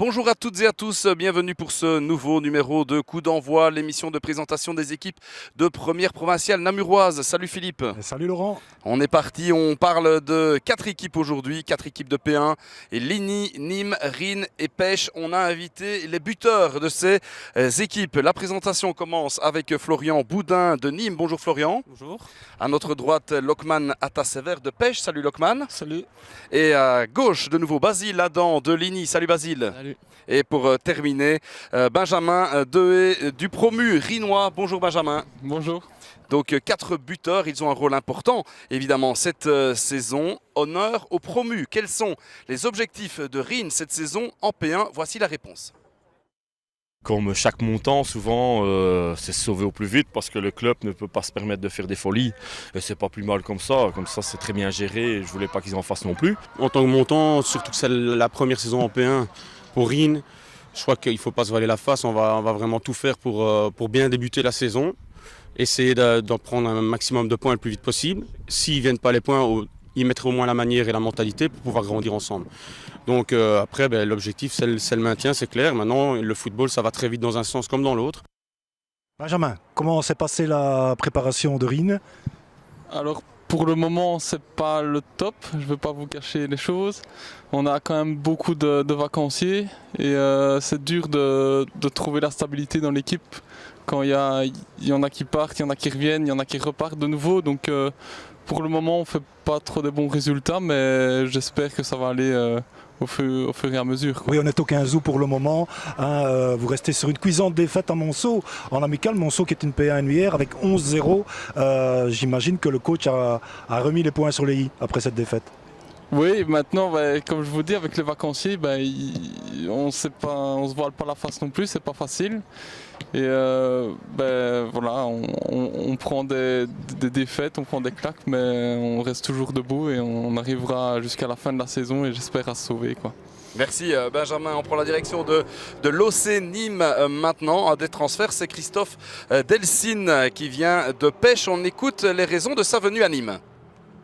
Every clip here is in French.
Bonjour à toutes et à tous, bienvenue pour ce nouveau numéro de Coup d'envoi, l'émission de présentation des équipes de première provinciale namuroise. Salut Philippe. Salut Laurent. On est parti, on parle de 4 équipes aujourd'hui, 4 équipes de P1, et Ligny, Nîmes, Rennes et Pêche. On a invité les buteurs de ces équipes. La présentation commence avec Florian Boudin de Nîmes. Bonjour Florian. Bonjour. À notre droite, Lokman Atassever de Pêche. Salut Lokman. Salut. Et à gauche, de nouveau, Basile Adam de Ligny. Salut Basile. Salut. Et pour terminer, Benjamin du promu Rinois. Bonjour Benjamin. Bonjour. Donc 4 buteurs, ils ont un rôle important évidemment cette saison. Honneur aux promus. Quels sont les objectifs de Rennes cette saison en P1? Voici la réponse. Comme chaque montant, souvent, c'est se sauver au plus vite parce que le club ne peut pas se permettre de faire des folies. Et c'est pas plus mal comme ça c'est très bien géré et je voulais pas qu'ils en fassent non plus. En tant que montant, surtout que c'est la première saison en P1 pour Rennes, je crois qu'il ne faut pas se voiler la face, on va vraiment tout faire pour bien débuter la saison. Essayer d'en prendre un maximum de points le plus vite possible. S'ils ne viennent pas les points, ils mettraient au moins la manière et la mentalité pour pouvoir grandir ensemble. Donc après, l'objectif c'est le maintien, c'est clair. Maintenant, le football, ça va très vite dans un sens comme dans l'autre. Benjamin, comment s'est passée la préparation de Rennes? Alors pour le moment c'est pas le top, je ne vais pas vous cacher les choses. On a quand même beaucoup de vacanciers et c'est dur de trouver la stabilité dans l'équipe. Quand il y en a qui partent, il y en a qui reviennent, il y en a qui repartent de nouveau. Donc pour le moment on ne fait pas trop de bons résultats, mais j'espère que ça va aller au fur et à mesure. Oui, on est au 15 août pour le moment. Vous restez sur une cuisante défaite à Monceau, en amical. Monceau qui est une P1 hier avec 11-0. J'imagine que le coach a remis les points sur les i après cette défaite. Oui, maintenant, comme je vous dis, avec les vacanciers, on se voile pas la face non plus, c'est pas facile. Et voilà, on prend des défaites, on prend des claques, mais on reste toujours debout et on arrivera jusqu'à la fin de la saison et j'espère à se sauver, quoi. Merci Benjamin. On prend la direction de l'OC Nîmes maintenant. Un des transferts, c'est Christophe Delcine qui vient de Pêche. On écoute les raisons de sa venue à Nîmes.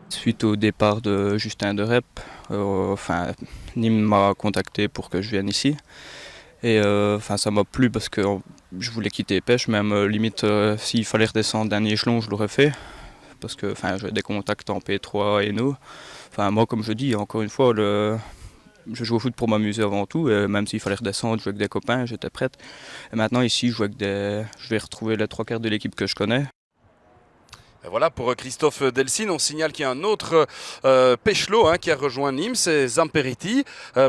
Suite au départ de Justin de Rep, Nîmes m'a contacté pour que je vienne ici. Et ça m'a plu parce que je voulais quitter Pêche, même limite s'il fallait redescendre d'un échelon, je l'aurais fait. Parce que j'ai des contacts en P3 et nous. Moi, comme je dis, encore une fois, je joue au foot pour m'amuser avant tout. Et même s'il fallait redescendre, jouer avec des copains, j'étais prête. Et maintenant ici, je vais retrouver les 3/4 de l'équipe que je connais. Et voilà pour Christophe Delcine, on signale qu'il y a un autre Pechelot qui a rejoint Nîmes, c'est Zamperiti,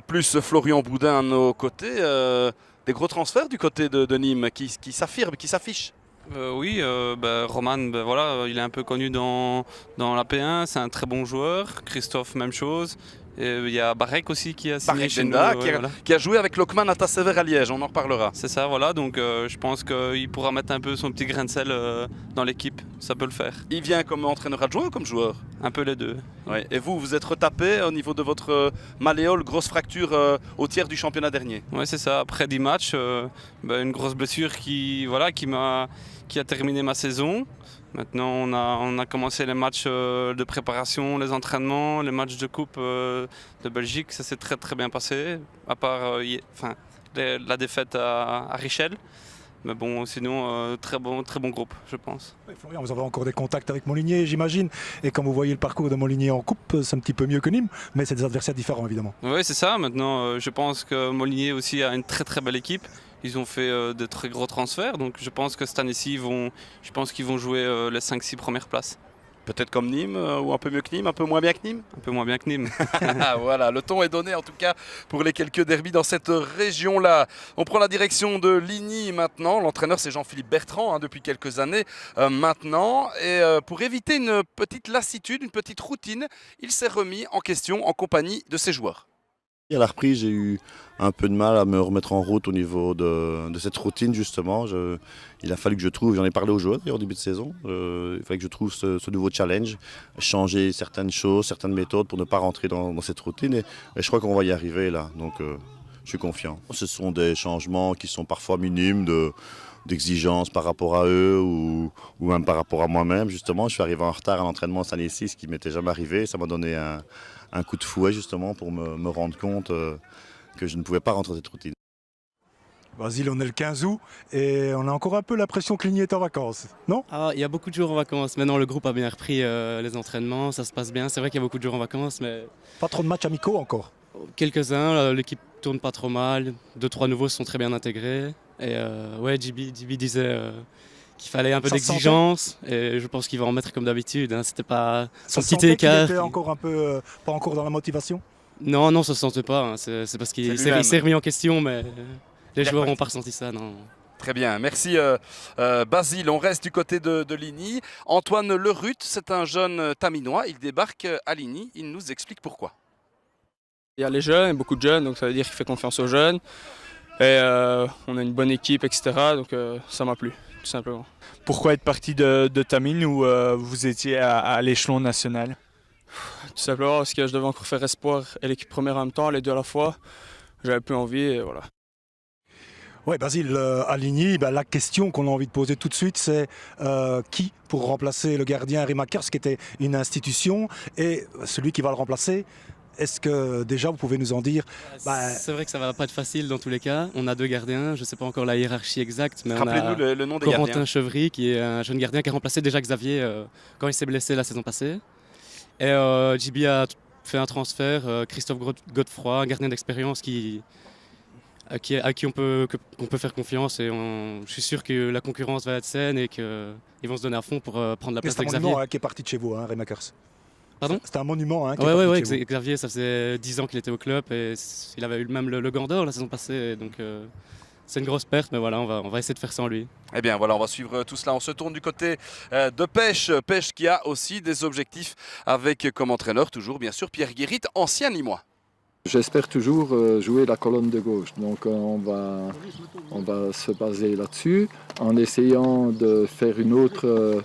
plus Florian Boudin à nos côtés. Des gros transferts du côté de Nîmes qui s'affirment, qui s'affichent. Oui, Roman, voilà, il est un peu connu dans la P1, c'est un très bon joueur. Christophe, même chose. Et il y a Barek aussi qui a signé chez nous. Qui a joué avec Lokman Atassever à Liège, on en reparlera. C'est ça, voilà, donc je pense qu'il pourra mettre un peu son petit grain de sel dans l'équipe, ça peut le faire. Il vient comme entraîneur adjoint ou comme joueur? Un peu les deux. Ouais. Et vous êtes retapé au niveau de votre malléole, grosse fracture au tiers du championnat dernier? Oui, c'est ça, après 10 matchs, une grosse blessure qui a terminé ma saison. Maintenant, on a commencé les matchs de préparation, les entraînements, les matchs de coupe de Belgique. Ça s'est très très bien passé, à part la défaite à Richel. Mais bon, sinon, très bon groupe, je pense. Oui, Florian, vous avez encore des contacts avec Montligny, j'imagine. Et quand vous voyez le parcours de Montligny en coupe, c'est un petit peu mieux que Nîmes, mais c'est des adversaires différents, évidemment. Oui, c'est ça. Maintenant, je pense que Montligny aussi a une très très belle équipe. Ils ont fait de très gros transferts, donc je pense que cette année-ci, qu'ils vont jouer les 5-6 premières places. Peut-être comme Nîmes, ou un peu mieux que Nîmes, un peu moins bien que Nîmes? Un peu moins bien que Nîmes. Voilà, le ton est donné en tout cas pour les quelques derbys dans cette région-là. On prend la direction de Ligny maintenant. L'entraîneur c'est Jean-Philippe Bertrand depuis quelques années maintenant. Et pour éviter une petite lassitude, une petite routine, il s'est remis en question en compagnie de ses joueurs. À la reprise, j'ai eu un peu de mal à me remettre en route au niveau de cette routine justement. Il a fallu que je trouve, j'en ai parlé aux joueurs d'ailleurs au début de saison, il fallait que je trouve ce nouveau challenge, changer certaines choses, certaines méthodes pour ne pas rentrer dans cette routine et je crois qu'on va y arriver là, donc je suis confiant. Ce sont des changements qui sont parfois minimes d'exigence par rapport à eux ou même par rapport à moi-même. Justement, je suis arrivé en retard à l'entraînement cette année-ci, ce qui m'était jamais arrivé. Ça m'a donné un coup de fouet justement pour me rendre compte que je ne pouvais pas rentrer dans cette routine. Basile, on est le 15 août et on a encore un peu l'impression que Ligny est en vacances, non? Il y a beaucoup de jours en vacances. Maintenant, le groupe a bien repris les entraînements, ça se passe bien. C'est vrai qu'il y a beaucoup de jours en vacances, mais Pas trop de matchs amicaux encore. quelques-uns. L'équipe tourne pas trop mal. 2-3 nouveaux se sont très bien intégrés. Et ouais, JB disait qu'il fallait un peu Ça se d'exigence. Et je pense qu'il va en mettre comme d'habitude. Hein. C'était pas son Ça petit sentait qu'il écart. était encore un peu, pas encore dans la motivation. Non, ça se sentait pas. Hein. C'est parce qu'il C'est lui-même. s'est remis en question, mais les Il est joueurs reparti. n'ont pas ressenti ça. Non. Très bien, merci Basile. On reste du côté de Ligny. Antoine Lerut, c'est un jeune taminois. Il débarque à Ligny. Il nous explique pourquoi. Il y a les jeunes, il y a beaucoup de jeunes, donc ça veut dire qu'il fait confiance aux jeunes. Et on a une bonne équipe, etc. Donc ça m'a plu, tout simplement. Pourquoi être parti de Tamine où vous étiez à l'échelon national? Tout simplement parce que je devais encore faire espoir et l'équipe première en même temps, les deux à la fois. J'avais plus envie et voilà. Oui, Basile, à Ligny, la question qu'on a envie de poser tout de suite, c'est qui pour remplacer le gardien Rimakers, qui était une institution, et celui qui va le remplacer. Est-ce que déjà vous pouvez nous en dire C'est vrai que ça va pas être facile dans tous les cas. On a 2 gardiens, je ne sais pas encore la hiérarchie exacte, mais on Rappelez-nous a le nom des Corentin gardiens. Chevry qui est un jeune gardien qui a remplacé déjà Xavier quand il s'est blessé la saison passée. Et JB a fait un transfert, Christophe Godefroy, un gardien d'expérience à qui on peut faire confiance. Et je suis sûr que la concurrence va être saine et qu'ils vont se donner à fond pour prendre la place c'est de un Xavier. monument qui est parti de chez vous, Rimakers. Pardon? C'est un monument qui est Ouais, parti de chez vous. Xavier, ça faisait 10 ans qu'il était au club et il avait eu même le Gant d'Or la saison passée. Donc c'est une grosse perte, mais voilà, on va essayer de faire sans lui. Eh bien voilà, on va suivre tout cela. On se tourne du côté de Pêche. Pêche qui a aussi des objectifs avec comme entraîneur toujours bien sûr Pierre Guérit, ancien Limois. J'espère toujours jouer la colonne de gauche, donc on va se baser là-dessus en essayant de faire une autre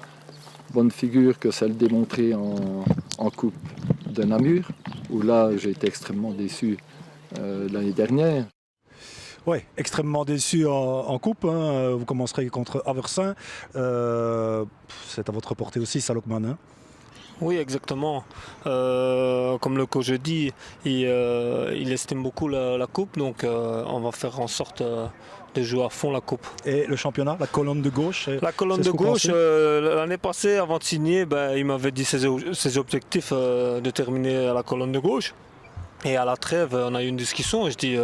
bonne figure que celle démontrée en Coupe de Namur, où là j'ai été extrêmement déçu l'année dernière. Oui, extrêmement déçu en coupe. Vous commencerez contre Aversin. C'est à votre portée aussi, ça, Lokman. Hein. Oui, exactement. Comme le coach dit, il estime beaucoup la coupe, donc on va faire en sorte de jouer à fond la coupe. Et le championnat, la colonne de gauche? La colonne de gauche, l'année passée, avant de signer, il m'avait dit ses objectifs de terminer à la colonne de gauche. Et à la trêve, on a eu une discussion. Je dis,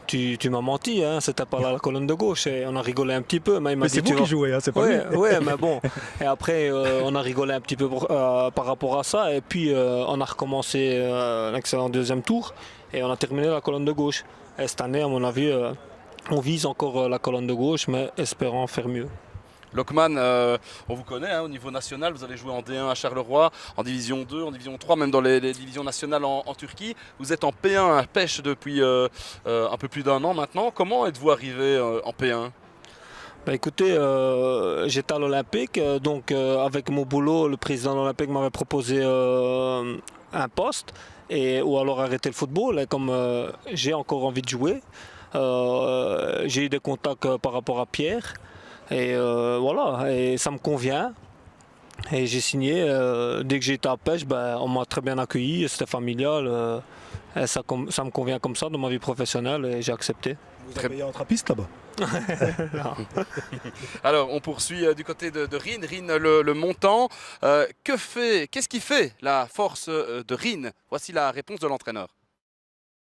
tu m'as menti, hein, c'était pas la colonne de gauche. Et on a rigolé un petit peu. Mais c'est vous qui jouez, hein, c'est pas lui. Oui, mais bon. Et après, on a rigolé un petit peu par rapport à ça. Et puis, on a recommencé un excellent deuxième tour. Et on a terminé la colonne de gauche. Et cette année, à mon avis, on vise encore la colonne de gauche, mais espérant faire mieux. Lokman, on vous connaît au niveau national, vous avez joué en D1 à Charleroi, en Division 2, en Division 3, même dans les divisions nationales en Turquie. Vous êtes en P1 à Pêche depuis un peu plus d'1 an maintenant. Comment êtes-vous arrivé en P1 ? Écoutez, j'étais à l'Olympique, donc avec mon boulot, le président de l'Olympique m'avait proposé un poste, ou alors arrêter le football. Et comme j'ai encore envie de jouer, j'ai eu des contacts par rapport à Pierre. Et voilà, et ça me convient. Et j'ai signé. Dès que j'ai été à Pêche, on m'a très bien accueilli, c'était familial. Et ça me convient comme ça dans ma vie professionnelle et j'ai accepté. Vous avez payé en trappiste là-bas? Alors, on poursuit du côté de Rennes. Rennes, le montant. Qu'est-ce qui fait la force de Rennes? Voici la réponse de l'entraîneur.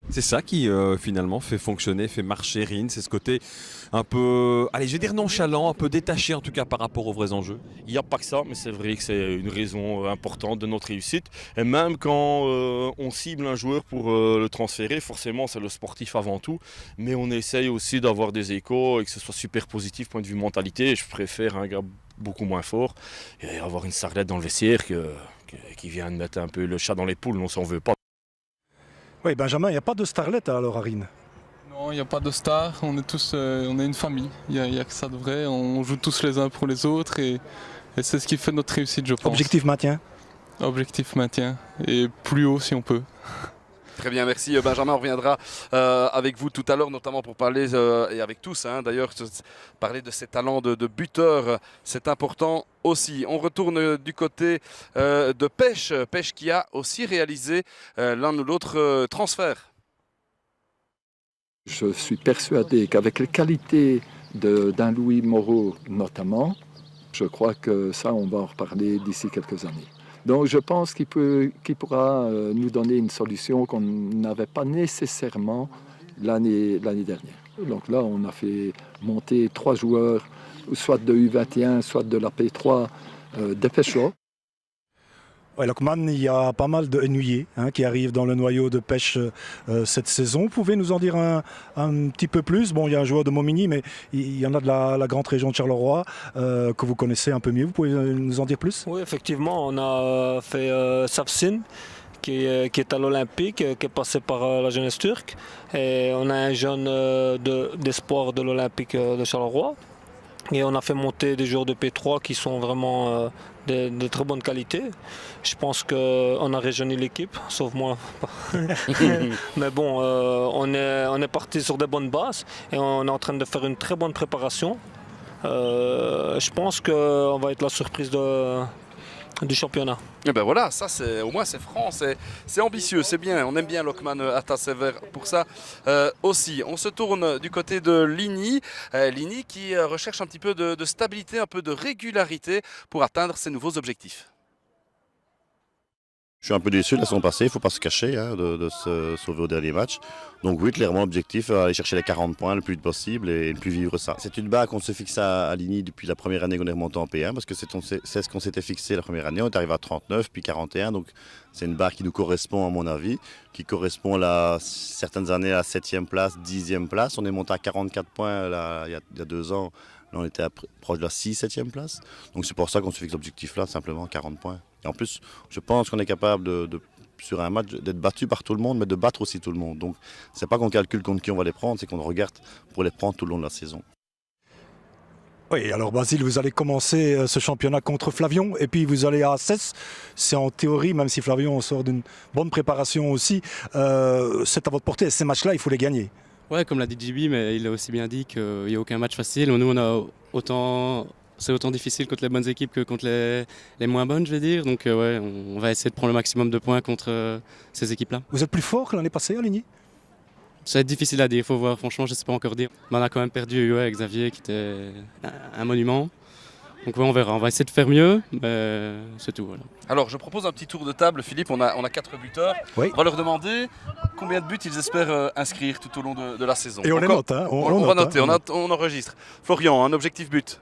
C'est ça qui finalement fait fonctionner, fait marcher Rennes. C'est ce côté un peu, allez, je vais dire nonchalant, un peu détaché en tout cas par rapport aux vrais enjeux. Il n'y a pas que ça, mais c'est vrai que c'est une raison importante de notre réussite. Et même quand on cible un joueur pour le transférer, forcément c'est le sportif avant tout. Mais on essaye aussi d'avoir des échos et que ce soit super positif point de vue mentalité. Je préfère un gars beaucoup moins fort et avoir une sarlette dans le vestiaire qui vient de mettre un peu le chat dans les poules. Non, ça on veut pas. Oui, Benjamin, il n'y a pas de starlet alors à Rennes? Non, il n'y a pas de star, on est tous on est une famille, il n'y a que ça de vrai, on joue tous les uns pour les autres et c'est ce qui fait notre réussite, je pense. Objectif maintien? Objectif maintien, et plus haut si on peut. Très bien, merci Benjamin. On reviendra avec vous tout à l'heure, notamment pour parler, et avec tous d'ailleurs, parler de ces talents de buteur. C'est important aussi. On retourne du côté de Pêche. Pêche qui a aussi réalisé l'un ou l'autre transfert. Je suis persuadé qu'avec les qualités d'un Louis Moreau notamment, je crois que ça, on va en reparler d'ici quelques années. Donc je pense qu'il pourra nous donner une solution qu'on n'avait pas nécessairement l'année dernière. Donc là, on a fait monter 3 joueurs, soit de U21, soit de la P3, des pêcheurs. Ouais, Lokman, il y a pas mal de ennuyés qui arrivent dans le noyau de pêche cette saison. Vous pouvez nous en dire un petit peu plus? Bon, il y a un joueur de Momigny, mais il y en a de la grande région de Charleroi que vous connaissez un peu mieux. Vous pouvez nous en dire plus? Oui, effectivement, on a fait Safsin, qui est à l'Olympique, qui est passé par la jeunesse turque. Et on a un jeune d'espoir de l'Olympique de Charleroi. Et on a fait monter des joueurs de P3 qui sont vraiment de très bonne qualité. Je pense qu'on a rajeuni l'équipe, sauf moi. Mais bon, on est parti sur des bonnes bases et on est en train de faire une très bonne préparation. Je pense qu'on va être la surprise du championnat. Et ben voilà, ça au moins c'est franc, c'est ambitieux, c'est bien. On aime bien Lokman Attasever pour ça aussi. On se tourne du côté de Ligny. Ligny qui recherche un petit peu de stabilité, un peu de régularité pour atteindre ses nouveaux objectifs. Je suis un peu déçu de la saison passée, il ne faut pas se cacher de se sauver au dernier match. Donc oui, clairement, l'objectif, aller chercher les 40 points le plus vite possible et ne plus vivre ça. C'est une barre qu'on se fixe à Ligny depuis la première année qu'on est remonté en P1, parce que c'est ce qu'on s'était fixé la première année. On est arrivé à 39, puis 41, donc c'est une barre qui nous correspond à mon avis, qui correspond certaines années à la 7e place, 10e place. On est monté à 44 points il y a 2 ans. Là, on était proche de la 6-7e place. Donc c'est pour ça qu'on se fixe l'objectif là, simplement 40 points. Et en plus, je pense qu'on est capable sur un match d'être battu par tout le monde, mais de battre aussi tout le monde. Donc c'est pas qu'on calcule contre qui on va les prendre, c'est qu'on regarde pour les prendre tout le long de la saison. Oui, alors Basile, vous allez commencer ce championnat contre Flavion et puis vous allez à Cesse. C'est en théorie, même si Flavion sort d'une bonne préparation aussi, c'est à votre portée. Ces matchs-là, il faut les gagner. Ouais, comme l'a dit JB, mais il a aussi bien dit qu'il n'y a aucun match facile. Nous, c'est autant difficile contre les bonnes équipes que contre les moins bonnes, je vais dire. Donc ouais, on va essayer de prendre le maximum de points contre ces équipes-là. Vous êtes plus fort que l'année passée à Ligny? Ça va être difficile à dire, il faut voir. Franchement, je ne sais pas encore dire. Mais on a quand même perdu Xavier, qui était un monument. Donc ouais, on verra, on va essayer de faire mieux, mais c'est tout. Voilà. Alors je propose un petit tour de table, Philippe, on a 4 buteurs. Oui. On va leur demander combien de buts ils espèrent inscrire tout au long de la saison. Et on les note, hein. On va noter, on enregistre. Florian, un objectif but.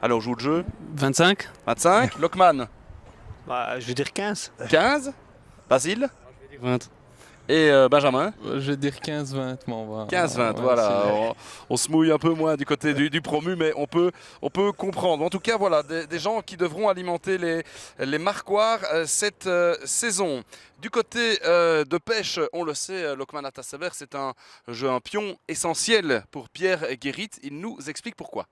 Alors on joue le jeu. 25. 25. Lokman. Je vais dire 15. 15. Basile. Je vais dire 20. Et Benjamin? Je vais dire 15-20, mais on va... 15-20, voilà. On se mouille un peu moins du côté du promu, mais on peut comprendre. En tout cas, voilà, des gens qui devront alimenter les marquoirs cette saison. Du côté de pêche, on le sait, Lokman Attasever, c'est un pion essentiel pour Pierre Guérit. Il nous explique pourquoi.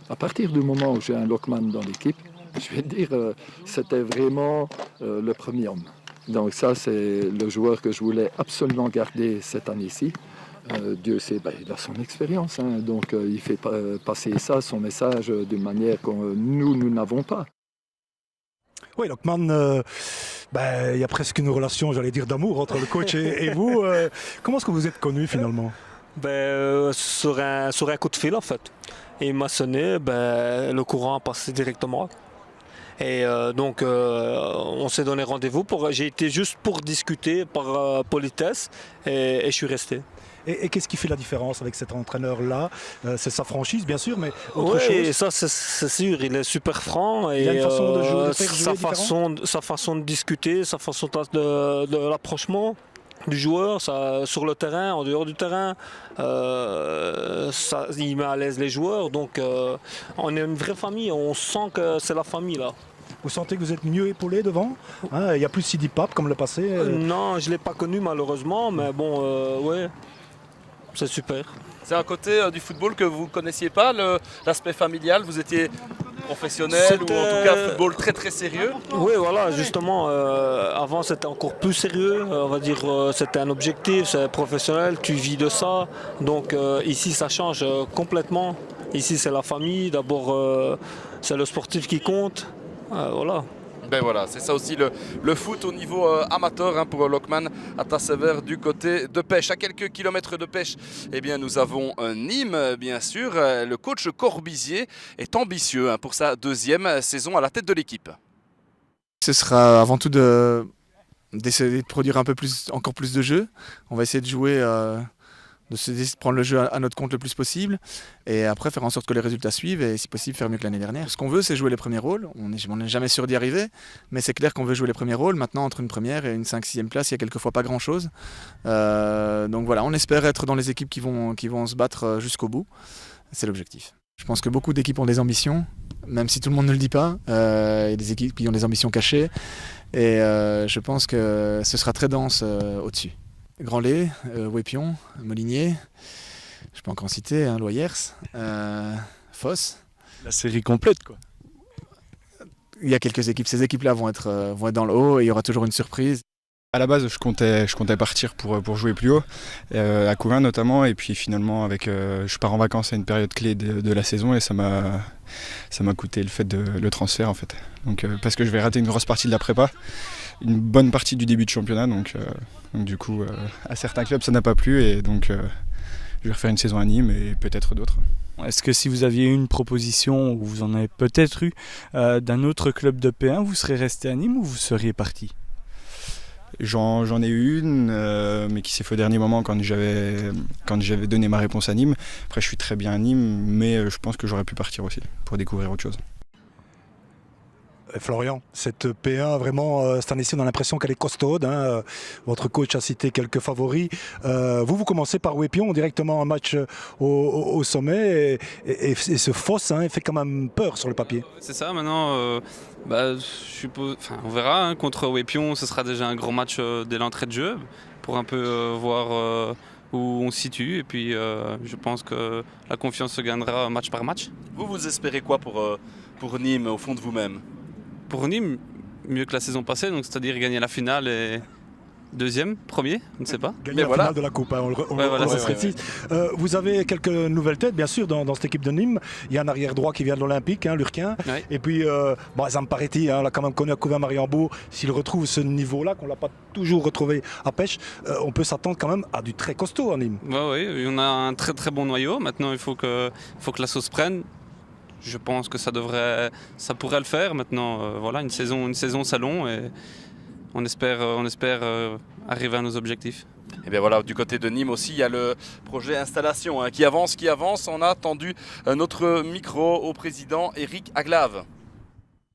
À partir du moment où j'ai un Lokman dans l'équipe, je vais dire, c'était vraiment le premier homme. Donc ça, c'est le joueur que je voulais absolument garder cette année-ci. Dieu sait, il a son expérience, hein, donc il fait passer ça, son message, d'une manière que nous n'avons pas. Oui, Lokman, il y a presque une relation, j'allais dire, d'amour entre le coach et vous. Comment est-ce que vous êtes connus finalement? Sur un coup de fil en fait. Et il m'a sonné, le courant a passé directement. Et donc on s'est donné rendez-vous, j'ai été juste pour discuter par politesse et je suis resté. Et qu'est-ce qui fait la différence avec cet entraîneur-là? C'est sa franchise bien sûr, mais autre chose? Oui, ça c'est sûr, il est super franc. Et il a une façon de jouer, sa façon de discuter, sa façon de l'approchement du joueur, sur le terrain, en dehors du terrain, il met à l'aise les joueurs, donc on est une vraie famille, on sent que c'est la famille là. Vous sentez que vous êtes mieux épaulé devant? Il n'y a plus Sidi Pape comme le passé? Non, je ne l'ai pas connu malheureusement, mais bon, ouais, c'est super. C'est un côté du football que vous ne connaissiez pas, l'aspect familial, vous étiez professionnel ou en tout cas football très très sérieux? Oui, voilà, justement, avant c'était encore plus sérieux, on va dire c'était un objectif, c'est professionnel, tu vis de ça, donc ici ça change complètement, ici c'est la famille, d'abord c'est le sportif qui compte, voilà. Ben voilà, c'est ça aussi le foot au niveau amateur pour Lokman à Tassever du côté de Pêche. À quelques kilomètres de Pêche, eh bien, nous avons Nîmes, bien sûr. Le coach Corbizier est ambitieux pour sa deuxième saison à la tête de l'équipe. Ce sera avant tout d'essayer de produire encore plus de jeux. On va essayer de jouer, de prendre le jeu à notre compte le plus possible et après faire en sorte que les résultats suivent et si possible faire mieux que l'année dernière. Ce qu'on veut, c'est jouer les premiers rôles. On n'est jamais sûr d'y arriver, mais c'est clair qu'on veut jouer les premiers rôles. Maintenant, entre une première et une 5-6e place, il y a quelquefois pas grand-chose. Donc voilà, on espère être dans les équipes qui vont se battre jusqu'au bout. C'est l'objectif. Je pense que beaucoup d'équipes ont des ambitions, même si tout le monde ne le dit pas. Il y a des équipes qui ont des ambitions cachées et je pense que ce sera très dense au-dessus. Grandlay, Wépion, Molinier, je peux encore en citer, Loyers, Foss. La série complète, quoi. Il y a quelques équipes, ces équipes-là vont être dans le haut et il y aura toujours une surprise. À la base, je comptais partir pour jouer plus haut, à Couvin notamment, et puis finalement, je pars en vacances à une période clé de la saison et ça m'a coûté le transfert en fait. Donc, parce que je vais rater une grosse partie de la prépa, une bonne partie du début de championnat, donc du coup, à certains clubs ça n'a pas plu et donc je vais refaire une saison à Nîmes et peut-être d'autres. Est-ce que si vous aviez eu une proposition, ou vous en avez peut-être eu, d'un autre club de P1, vous serez resté à Nîmes ou vous seriez parti ? J'en ai eu une, mais qui s'est fait au dernier moment quand j'avais donné ma réponse à Nîmes. Après, je suis très bien à Nîmes, mais je pense que j'aurais pu partir aussi pour découvrir autre chose. Florian, cette P1, vraiment, cette année-ci, on a l'impression qu'elle est costaude. Votre coach a cité quelques favoris. Vous commencez par Wépion, directement un match au sommet. Et ce Foss fait quand même peur sur le papier. C'est ça, maintenant, je suppose, on verra. Contre Wépion, ce sera déjà un gros match dès l'entrée de jeu pour un peu voir où on se situe. Et puis, je pense que la confiance se gagnera match par match. Vous espérez quoi pour Nîmes, au fond de vous-même ? Pour Nîmes, mieux que la saison passée, donc c'est-à-dire gagner la finale et deuxième, premier, on ne sait pas. Gagner la finale de la Coupe, on le précise. Vous avez quelques nouvelles têtes, bien sûr, dans cette équipe de Nîmes. Il y a un arrière droit qui vient de l'Olympique, Lurquin. Ouais. Et puis, Zamparetti, on l'a quand même connu à Couvin-Mariembourg. S'il retrouve ce niveau-là, qu'on ne l'a pas toujours retrouvé à Pêche, on peut s'attendre quand même à du très costaud à Nîmes. Oui, on a un très très bon noyau. Maintenant, il faut que la sauce prenne. Je pense que ça pourrait le faire. Maintenant, voilà, une saison salon et on espère arriver à nos objectifs. Et bien voilà, du côté de Nîmes aussi, il y a le projet installation qui avance. On a tendu notre micro au président Eric Aglave.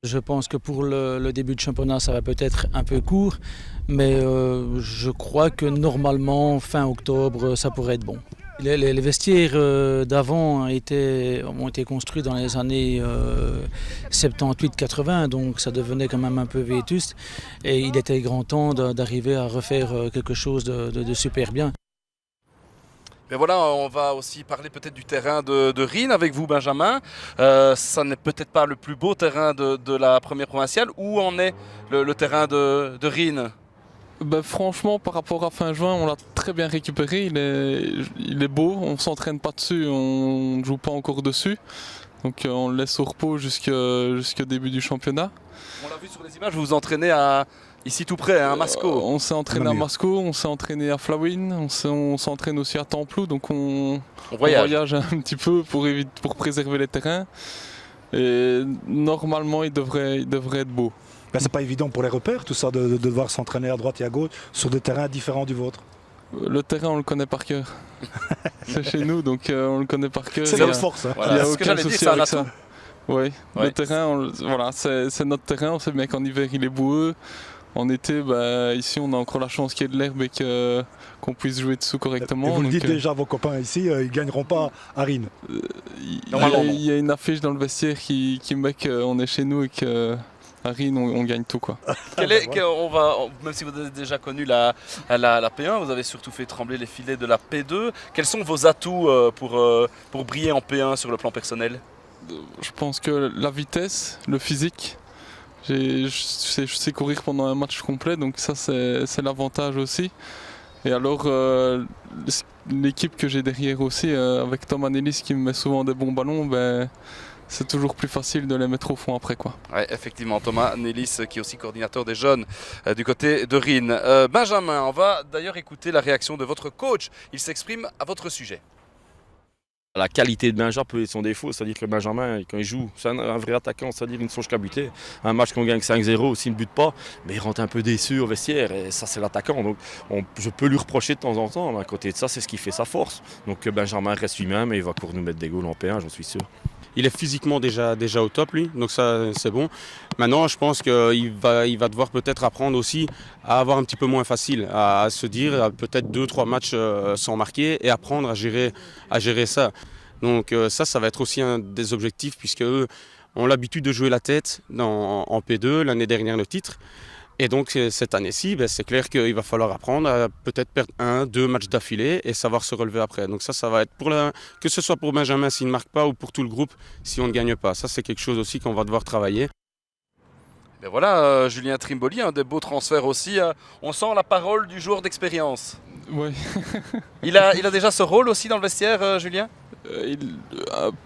Je pense que pour le début de championnat, ça va peut-être un peu court, mais je crois que normalement, fin octobre, ça pourrait être bon. Les vestiaires d'avant ont été construits dans les années 78-80, donc ça devenait quand même un peu vétuste. Et il était grand temps d'arriver à refaire quelque chose de super bien. Mais voilà, on va aussi parler peut-être du terrain de Rennes avec vous, Benjamin. Ça n'est peut-être pas le plus beau terrain de la première provinciale. Où en est le terrain de Rennes ? Franchement, par rapport à fin juin, on l'a très bien récupéré. Il est beau, on ne s'entraîne pas dessus, on ne joue pas encore dessus. Donc on le laisse au repos jusqu'au début du championnat. On l'a vu sur les images, vous vous entraînez ici tout près, à Masco. On s'est entraîné à Masco, on s'est entraîné à Flawin, on s'entraîne aussi à Templou. Donc on voyage un petit peu pour préserver les terrains. Et normalement, il devrait être beau. C'est pas évident pour les repères, tout ça, de devoir s'entraîner à droite et à gauche sur des terrains différents du vôtre. Le terrain, on le connaît par cœur. C'est chez nous, donc on le connaît par cœur. C'est notre force. Il n'y a aucun souci avec ça. Oui, le terrain, c'est notre terrain. On sait bien qu'en hiver, il est boueux. En été, ici, on a encore la chance qu'il y ait de l'herbe et qu'on puisse jouer dessous correctement. Et vous le dites déjà à vos copains ici, ils ne gagneront pas à Rennes. Il y a une affiche dans le vestiaire qui met qu'on est chez nous et que... À Rennes, on gagne tout, quoi. Même si vous avez déjà connu la P1, vous avez surtout fait trembler les filets de la P2. Quels sont vos atouts pour briller en P1 sur le plan personnel ? Je pense que la vitesse, le physique. Je sais courir pendant un match complet, donc ça c'est l'avantage aussi. Et alors l'équipe que j'ai derrière aussi, avec Tom Anelis qui me met souvent des bons ballons, c'est toujours plus facile de les mettre au fond après, quoi. Ouais, effectivement, Thomas Nélis qui est aussi coordinateur des jeunes du côté de Rennes. Benjamin, on va d'ailleurs écouter la réaction de votre coach. Il s'exprime à votre sujet. La qualité de Benjamin peut être son défaut, c'est-à-dire que Benjamin, quand il joue, c'est un vrai attaquant, c'est-à-dire il ne songe qu'à buter. Un match qu'on gagne 5-0, s'il ne bute pas, mais il rentre un peu déçu au vestiaire, et ça c'est l'attaquant. Donc je peux lui reprocher de temps en temps, mais à côté de ça, c'est ce qui fait sa force. Donc Benjamin reste lui-même et il va pour nous mettre des goals en P1, j'en suis sûr. Il est physiquement déjà au top, lui, donc ça c'est bon. Maintenant, je pense qu'il va devoir peut-être apprendre aussi à avoir un petit peu moins facile, à se dire peut-être 2-3 matchs sans marquer et apprendre à gérer ça. Donc ça va être aussi un des objectifs, puisque eux ont l'habitude de jouer la tête en P2, l'année dernière le titre. Et donc cette année-ci, c'est clair qu'il va falloir apprendre à peut-être perdre 1-2 matchs d'affilée et savoir se relever après. Donc ça va être que ce soit pour Benjamin s'il ne marque pas ou pour tout le groupe si on ne gagne pas. Ça c'est quelque chose aussi qu'on va devoir travailler. Et voilà, Julien Trimboli, un des beaux transferts aussi. On sent la parole du joueur d'expérience. Oui. il a déjà ce rôle aussi dans le vestiaire, Julien?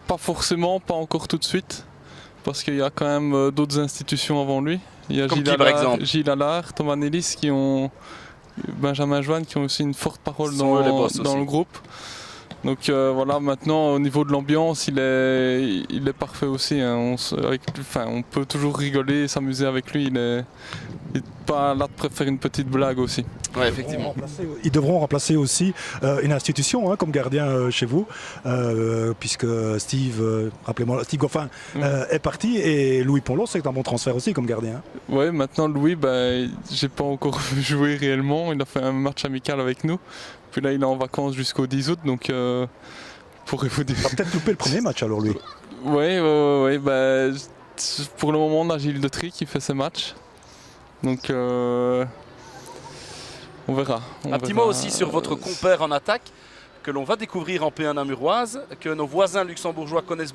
Pas forcément, pas encore tout de suite. Parce qu'il y a quand même d'autres institutions avant lui. Il y a Gilles Allard, Thomas Nélis Benjamin Joanne qui ont aussi une forte parole dans le groupe. Donc voilà, maintenant au niveau de l'ambiance, il est parfait aussi. Hein. On peut toujours rigoler et s'amuser avec lui. Il n'est pas là de faire une petite blague aussi. Ouais, effectivement. Ils devront remplacer aussi une institution comme gardien chez vous, puisque Steve Goffin est parti et Louis Ponlot, c'est un bon transfert aussi comme gardien. Oui, maintenant Louis, j'ai pas encore vu jouer réellement. Il a fait un match amical avec nous. Puis là, il est en vacances jusqu'au 10 août, donc pourrez-vous dire. Il va peut-être louper le premier match alors, lui. Oui. Pour le moment, on a Gilles Detry qui fait ses matchs. Donc, on verra. Un petit mot aussi sur votre compère en attaque, que l'on va découvrir en P1 namuroise, que nos voisins luxembourgeois connaissent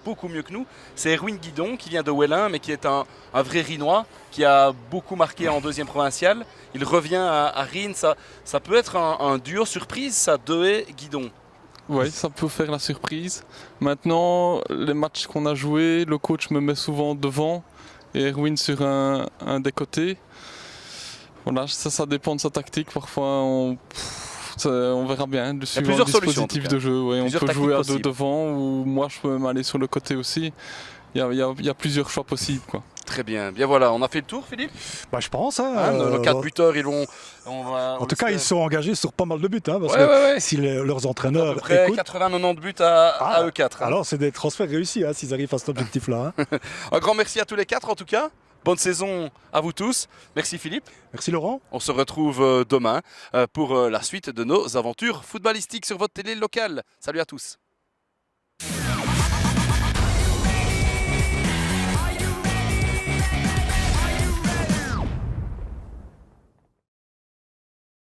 beaucoup mieux que nous. C'est Erwin Guidon qui vient de Wellin, mais qui est un vrai Rinois, qui a beaucoup marqué en deuxième provinciale. Il revient à Rennes. Ça peut être un duo surprise, ça, Dehé-Guidon. Oui, ça peut faire la surprise. Maintenant, les matchs qu'on a joués, le coach me met souvent devant et Erwin sur un des côtés. Voilà, ça dépend de sa tactique. Parfois, on verra bien. Il y a plusieurs dispositifs de jeu. Ouais. On peut jouer à deux devant ou moi je peux m'aller sur le côté aussi. Il y a plusieurs choix possibles, quoi. Très bien. Bien voilà, on a fait le tour, Philippe. Je pense. Nos 4 buteurs, en tout cas, ils sont engagés sur pas mal de buts. Parce que si leurs entraîneurs à peu près écoutent... 80-90 buts à eux 4. Alors, c'est des transferts réussis s'ils arrivent à cet objectif-là. Un grand merci à tous les 4 en tout cas. Bonne saison à vous tous. Merci Philippe. Merci Laurent. On se retrouve demain pour la suite de nos aventures footballistiques sur votre télé locale. Salut à tous.